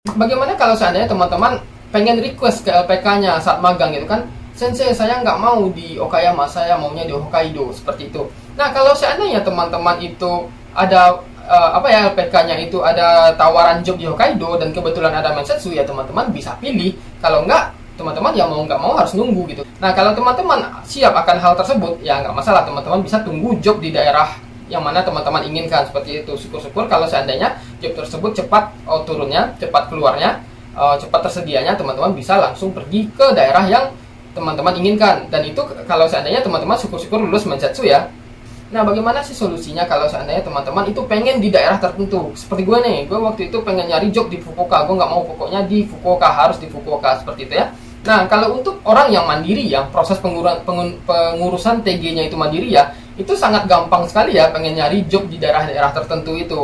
Bagaimana kalau seandainya teman-teman pengen request ke LPK-nya saat magang gitu kan, Sensei saya nggak mau di Okayama, saya maunya di Hokkaido, seperti itu. Nah kalau seandainya teman-teman itu ada LPK-nya itu ada tawaran job di Hokkaido dan kebetulan ada Mensetsu, ya teman-teman bisa pilih. Kalau nggak, teman-teman ya mau nggak mau harus nunggu gitu. Nah kalau teman-teman siap akan hal tersebut, ya nggak masalah, teman-teman bisa tunggu job di daerah yang mana teman-teman inginkan, seperti itu. Syukur-syukur kalau seandainya job tersebut cepat turunnya, cepat keluarnya, cepat tersedianya, teman-teman bisa langsung pergi ke daerah yang teman-teman inginkan. Dan itu kalau seandainya teman-teman syukur-syukur lulus Mensetsu ya. Nah bagaimana sih solusinya kalau seandainya teman-teman itu pengen di daerah tertentu? Seperti gue nih, gue waktu itu pengen nyari job di Fukuoka, gue nggak mau pokoknya di Fukuoka, harus di Fukuoka, seperti itu ya. Nah kalau untuk orang yang mandiri, yang proses pengurusan TG-nya itu mandiri ya, itu sangat gampang sekali ya pengen nyari job di daerah-daerah tertentu itu.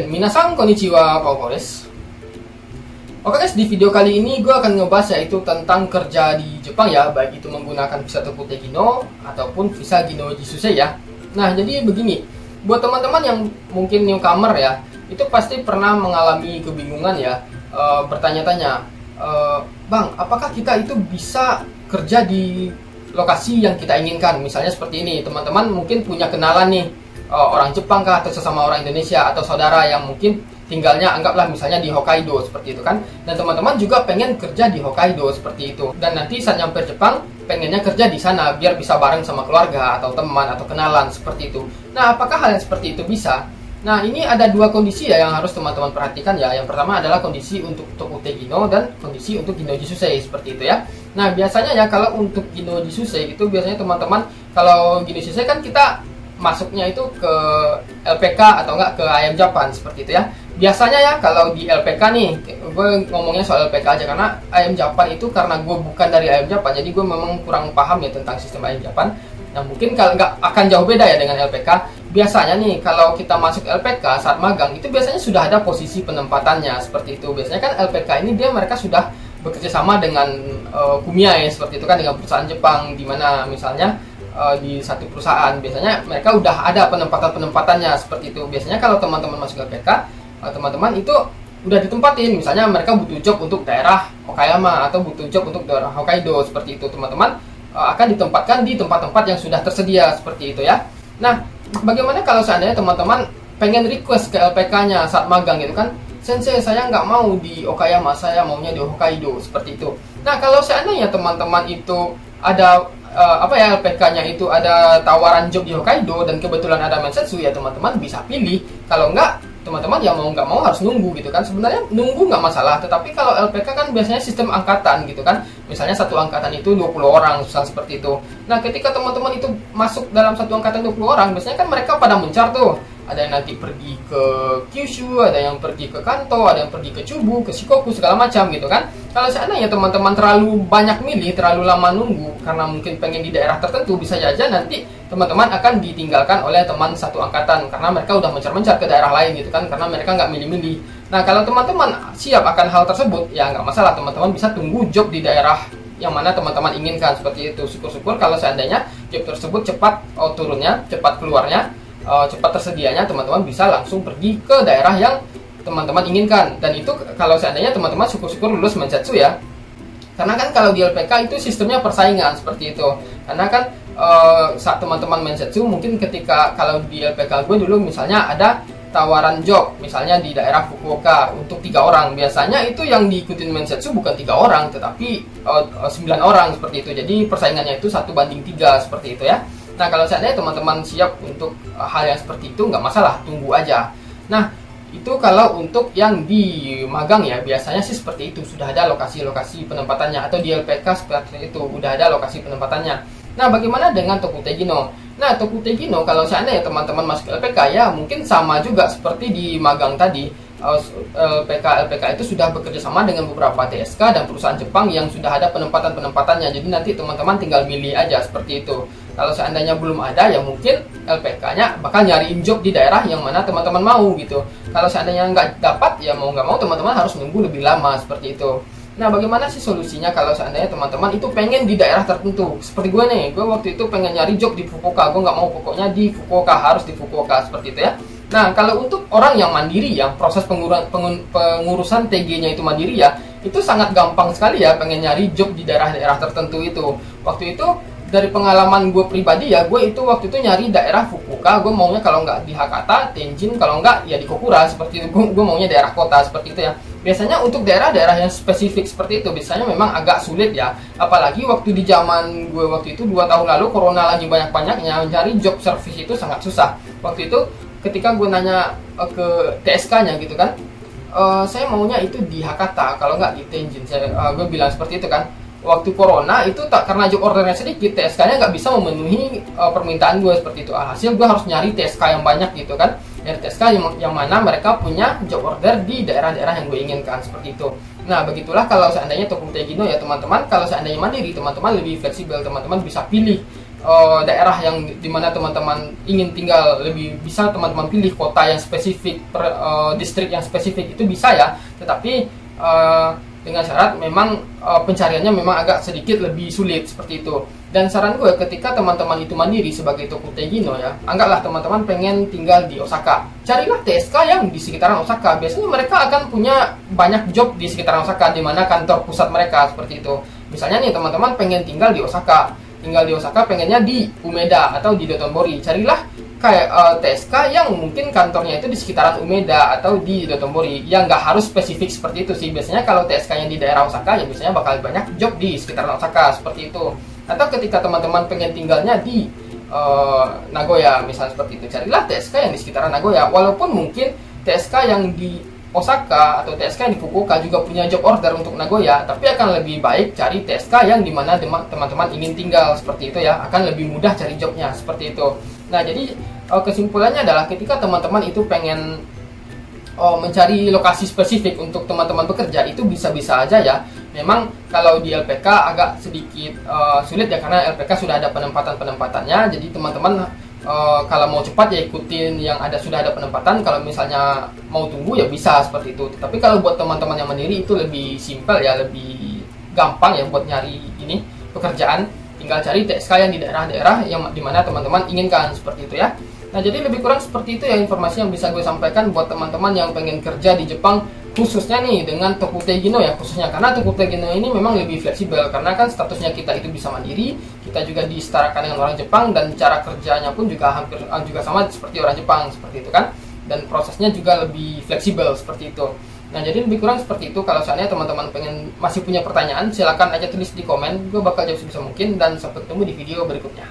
Minasan konnichiwa, Pauko desu. Oke guys, di video kali ini gue akan ngebahas yaitu tentang kerja di Jepang ya, baik itu menggunakan visa Tokute Gino ataupun visa Gino Jisusei ya. Nah jadi begini, buat teman-teman yang mungkin newcomer ya, itu pasti pernah mengalami kebingungan ya, bertanya-tanya, Bang, apakah kita itu bisa kerja di lokasi yang kita inginkan? Misalnya seperti ini, teman-teman mungkin punya kenalan nih, orang Jepang kah, atau sesama orang Indonesia, atau saudara yang mungkin tinggalnya anggaplah misalnya di Hokkaido, seperti itu kan. Dan teman-teman juga pengen kerja di Hokkaido, seperti itu. Dan nanti saat nyampe Jepang, pengennya kerja di sana biar bisa bareng sama keluarga atau teman atau kenalan, seperti itu. Nah, apakah hal yang seperti itu bisa? Nah, ini ada dua kondisi ya yang harus teman-teman perhatikan ya. Yang pertama adalah kondisi untuk Tokute Gino dan kondisi untuk Gino Jisusei, seperti itu ya. Nah, biasanya ya kalau untuk Gino Jisusei itu biasanya teman-teman, kalau Gino Jisusei kan kita masuknya itu ke LPK atau enggak ke IM Japan, seperti itu ya. Biasanya ya kalau di LPK nih, gue ngomongnya soal LPK aja karena IM Japan itu karena gue bukan dari IM Japan, jadi gue memang kurang paham ya tentang sistem IM Japan. Nah mungkin kalau nggak akan jauh beda ya dengan LPK. Biasanya nih kalau kita masuk LPK saat magang itu biasanya sudah ada posisi penempatannya, seperti itu. Biasanya kan LPK ini mereka sudah bekerja sama dengan Kumiai, seperti itu kan, dengan perusahaan Jepang, di mana misalnya di satu perusahaan biasanya mereka udah ada penempatan-penempatannya, seperti itu. Biasanya kalau teman-teman masuk LPK, teman-teman itu udah ditempatin, misalnya mereka butuh job untuk daerah Okayama atau butuh job untuk daerah Hokkaido, seperti itu. Teman-teman akan ditempatkan di tempat-tempat yang sudah tersedia, seperti itu ya. Nah, bagaimana kalau seandainya teman-teman pengen request ke LPK-nya saat magang gitu kan, Sensei saya nggak mau di Okayama, saya maunya di Hokkaido, seperti itu. Nah, kalau seandainya teman-teman itu ada LPK-nya itu ada tawaran job di Hokkaido dan kebetulan ada Mensetsu, ya teman-teman bisa pilih. Kalau nggak, teman-teman ya mau nggak mau harus nunggu gitu kan. Sebenarnya nunggu nggak masalah, tetapi kalau LPK kan biasanya sistem angkatan gitu kan. Misalnya satu angkatan itu 20 orang, misal seperti itu. Nah ketika teman-teman itu masuk dalam satu angkatan 20 orang, biasanya kan mereka pada mencar tuh. Ada yang nanti pergi ke Kyushu, ada yang pergi ke Kanto, ada yang pergi ke Chubu, ke Shikoku, segala macam gitu kan. Kalau seandainya teman-teman terlalu banyak milih, terlalu lama nunggu karena mungkin pengen di daerah tertentu, bisa saja nanti teman-teman akan ditinggalkan oleh teman satu angkatan karena mereka udah mencar-mencar ke daerah lain gitu kan, karena mereka nggak milih-milih. Nah kalau teman-teman siap akan hal tersebut, ya nggak masalah, teman-teman bisa tunggu job di daerah yang mana teman-teman inginkan, seperti itu. Syukur-syukur kalau seandainya job tersebut cepat turunnya, cepat keluarnya, cepat tersedianya, teman-teman bisa langsung pergi ke daerah yang teman-teman inginkan. Dan itu kalau seandainya teman-teman syukur-syukur lulus Mensetsu ya. Karena kan kalau di LPK itu sistemnya persaingan, seperti itu. Karena kan saat teman-teman Mensetsu, mungkin ketika kalau di LPK gue dulu misalnya ada tawaran job misalnya di daerah Fukuoka untuk 3 orang. Biasanya itu yang diikutin Mensetsu bukan 3 orang tetapi 9 orang, seperti itu. Jadi persaingannya itu 1:3, seperti itu ya. Nah kalau seandainya teman-teman siap untuk hal yang seperti itu, nggak masalah, tunggu aja. Nah itu kalau untuk yang di magang ya, biasanya sih seperti itu, sudah ada lokasi-lokasi penempatannya. Atau di LPK seperti itu, udah ada lokasi penempatannya. Nah bagaimana dengan Tokute Gino? Nah Tokute Gino kalau seandainya teman-teman masuk LPK ya mungkin sama juga seperti di magang tadi. LPK itu sudah bekerja sama dengan beberapa TSK dan perusahaan Jepang yang sudah ada penempatan-penempatannya. Jadi nanti teman-teman tinggal milih aja, seperti itu. Kalau seandainya belum ada, ya mungkin LPK-nya bakal nyariin job di daerah yang mana teman-teman mau gitu. Kalau seandainya nggak dapat, ya mau nggak mau teman-teman harus nunggu lebih lama, seperti itu. Nah bagaimana sih solusinya kalau seandainya teman-teman itu pengen di daerah tertentu? Seperti gue nih, gue waktu itu pengen nyari job di Fukuoka. Gue nggak mau pokoknya di Fukuoka, harus di Fukuoka, seperti itu ya. Nah, kalau untuk orang yang mandiri ya, proses pengurusan TG-nya itu mandiri ya, itu sangat gampang sekali ya pengen nyari job di daerah-daerah tertentu itu. Waktu itu dari pengalaman gue pribadi ya, gue itu waktu itu nyari daerah Fukuoka, gue maunya kalau nggak di Hakata, Tenjin, kalau nggak ya di Kokura, seperti itu. Gue maunya daerah kota seperti itu ya. Biasanya untuk daerah-daerah yang spesifik seperti itu, biasanya memang agak sulit ya. Apalagi waktu di zaman gue waktu itu 2 tahun lalu, corona lagi banyak-banyaknya, mencari job service itu sangat susah. Waktu itu ketika gue nanya ke TSK-nya gitu kan, saya maunya itu di Hakata, kalau nggak di Tenjin. Gue bilang seperti itu kan. Waktu corona itu tak, karena job ordernya sedikit, TSK-nya nggak bisa memenuhi permintaan gue seperti itu. Alhasil gue harus nyari TSK yang banyak gitu kan. Dari TSK yang mana mereka punya job order di daerah-daerah yang gue inginkan seperti itu. Nah, begitulah kalau seandainya Tokupte Gino ya teman-teman. Kalau seandainya mandiri, teman-teman lebih fleksibel, teman-teman bisa pilih daerah yang dimana teman-teman ingin tinggal, lebih bisa teman-teman pilih kota yang spesifik, distrik yang spesifik itu bisa ya. Tetapi dengan syarat memang pencariannya memang agak sedikit lebih sulit seperti itu. Dan saran gue ketika teman-teman itu mandiri sebagai Tokupte Gino ya, anggaplah teman-teman pengen tinggal di Osaka, carilah TSK yang di sekitaran Osaka. Biasanya mereka akan punya banyak job di sekitaran Osaka, di mana kantor pusat mereka seperti itu. Misalnya nih teman-teman pengen tinggal di Osaka, pengennya di Umeda atau di Dotonbori, carilah kayak TSK yang mungkin kantornya itu di sekitaran Umeda atau di Dotonbori, yang nggak harus spesifik seperti itu sih. Biasanya kalau TSK yang di daerah Osaka ya biasanya bakal banyak job di sekitaran Osaka seperti itu. Atau ketika teman-teman pengen tinggalnya di Nagoya misalnya seperti itu, carilah TSK yang di sekitaran Nagoya. Walaupun mungkin TSK yang di Osaka atau TSK yang di Fukuoka juga punya job order untuk Nagoya, tapi akan lebih baik cari TSK yang dimana teman-teman ingin tinggal seperti itu ya, akan lebih mudah cari jobnya seperti itu. Nah, jadi kesimpulannya adalah ketika teman-teman itu pengen mencari lokasi spesifik untuk teman-teman bekerja, itu bisa-bisa aja ya. Memang kalau di LPK agak sedikit sulit ya, karena LPK sudah ada penempatan-penempatannya. Jadi teman-teman kalau mau cepat ya ikutin yang sudah ada penempatan. Kalau misalnya mau tunggu ya bisa seperti itu. Tapi kalau buat teman-teman yang mandiri itu lebih simpel ya, lebih gampang ya buat nyari ini pekerjaan. Tinggal cari TSK yang di daerah-daerah yang dimana teman-teman inginkan seperti itu ya. Nah, jadi lebih kurang seperti itu ya informasi yang bisa gue sampaikan buat teman-teman yang pengen kerja di Jepang, khususnya nih dengan Tokupte Gino ya, khususnya karena Tokupte Gino ini memang lebih fleksibel karena kan statusnya kita itu bisa mandiri, kita juga disetarakan dengan orang Jepang, dan cara kerjanya pun juga hampir juga sama seperti orang Jepang seperti itu kan, dan prosesnya juga lebih fleksibel seperti itu. Nah, jadi lebih kurang seperti itu. Kalau seandainya teman-teman masih punya pertanyaan, silakan aja tulis di komen, gue bakal jawab sebisa mungkin, dan sampai ketemu di video berikutnya.